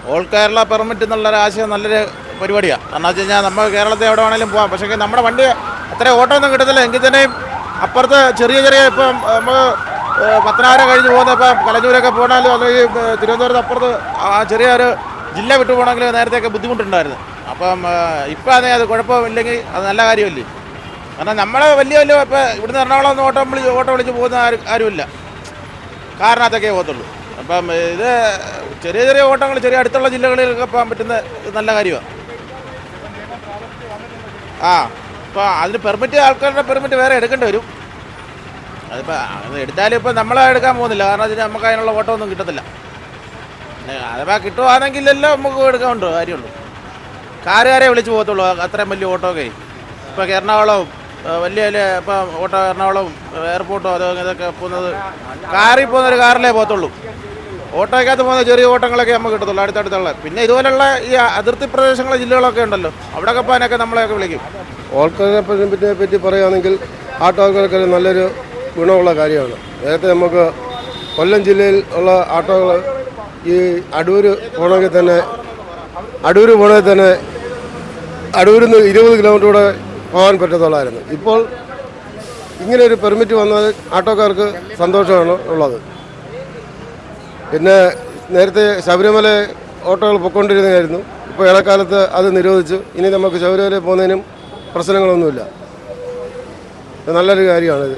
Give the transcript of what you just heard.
All Kerala permit എന്നുള്ളൊരു ആശയം നല്ലൊരു പരിപാടിയാണ്. കാരണം വെച്ച് കഴിഞ്ഞാൽ നമ്മൾ കേരളത്തിൽ എവിടെ വേണമെങ്കിലും പോകാം. പക്ഷേ നമ്മുടെ വണ്ടി അത്ര ഓട്ടോ ഒന്നും കിട്ടത്തില്ല. എങ്കിൽ തന്നെയും അപ്പുറത്ത് ചെറിയ ഇപ്പം നമ്മൾ പത്തനാപുരം കഴിഞ്ഞ് പോകുന്ന ഇപ്പം കലഞ്ഞൂരൊക്കെ പോകണമെങ്കിലും അല്ലെങ്കിൽ തിരുവനന്തപുരത്ത് അപ്പുറത്ത് ആ ചെറിയൊരു ജില്ല വിട്ടു പോകണമെങ്കിൽ നേരത്തെയൊക്കെ ബുദ്ധിമുട്ടുണ്ടായിരുന്നു. അപ്പം ഇപ്പം അത് കുഴപ്പമില്ലെങ്കിൽ അത് നല്ല കാര്യമല്ലേ. കാരണം നമ്മൾ വലിയ ഇപ്പോൾ ഇവിടുന്ന് എറണാകുളം ഒന്ന് ഓട്ടോ വിളിച്ച് പോകുന്ന ആരുമില്ല. കാറിനകത്തൊക്കെ പോകത്തുള്ളൂ. അപ്പം ഇത് ചെറിയ ഓട്ടങ്ങൾ ചെറിയ അടുത്തുള്ള ജില്ലകളിലൊക്കെ പോകാൻ പറ്റുന്ന നല്ല കാര്യമാണ്. ഇപ്പോൾ അതിന് ആൾക്കാരുടെ പെർമിറ്റ് വേറെ എടുക്കേണ്ടി വരും. അതിപ്പോൾ അത് എടുത്താലും ഇപ്പം നമ്മളെ എടുക്കാൻ പോകുന്നില്ല. കാരണം വെച്ചാൽ നമുക്ക് അതിനുള്ള ഓട്ടോ ഒന്നും കിട്ടത്തില്ല. അഥവാ കിട്ടുവാണെങ്കിലെല്ലാം നമുക്ക് എടുക്കാനുണ്ടോ കാര്യമുള്ളൂ. കാറുകാരെ വിളിച്ച് പോകത്തുള്ളൂ. അത്രയും വലിയ ഓട്ടോ ഒക്കെ ഇപ്പോൾ എറണാകുളവും വലിയ ഇപ്പം ഓട്ടോ എറണാകുളവും എയർപോർട്ടോ ഇതൊക്കെ പോകുന്നത് കാറിൽ പോകുന്നൊരു കാറിലേ പോകത്തുള്ളൂ. ഓട്ടോയ്ക്കകത്ത് പോകുന്ന ചെറിയ ഓട്ടങ്ങളൊക്കെ നമുക്ക് കിട്ടത്തുള്ളൂ അടുത്തടുത്തുള്ള. പിന്നെ ഇതുപോലുള്ള ഈ അതിർത്തി പ്രദേശങ്ങളെ ജില്ലകളൊക്കെ ഉണ്ടല്ലോ, അവിടെയൊക്കെ പോകാനൊക്കെ നമ്മളെയൊക്കെ വിളിക്കും. ഓൾ കേരള പെർമിറ്റിനെ പറ്റി പറയുകയാണെങ്കിൽ ആട്ടോക്കാർക്ക് നല്ലൊരു ഗുണമുള്ള കാര്യമാണ്. നേരത്തെ നമുക്ക് കൊല്ലം ജില്ലയിൽ ഉള്ള ആട്ടോകൾ ഈ അടൂർ പോകണമെങ്കിൽ തന്നെ അടൂരിൽ നിന്ന് 20 കിലോമീറ്റർ കൂടെ പോകാൻ പറ്റത്തുള്ളായിരുന്നു. ഇപ്പോൾ ഇങ്ങനെയൊരു പെർമിറ്റ് വന്നാൽ ആട്ടോക്കാർക്ക് സന്തോഷമാണ് ഉള്ളത്. പിന്നെ നേരത്തെ ശബരിമല ഓട്ടോകൾ പൊയ്ക്കൊണ്ടിരുന്നതായിരുന്നു. ഇപ്പോൾ ഇടക്കാലത്ത് അത് നിരോധിച്ചു. ഇനി നമുക്ക് ശബരിമല പോകുന്നതിനും പ്രശ്നങ്ങളൊന്നുമില്ല. നല്ലൊരു കാര്യമാണിത്.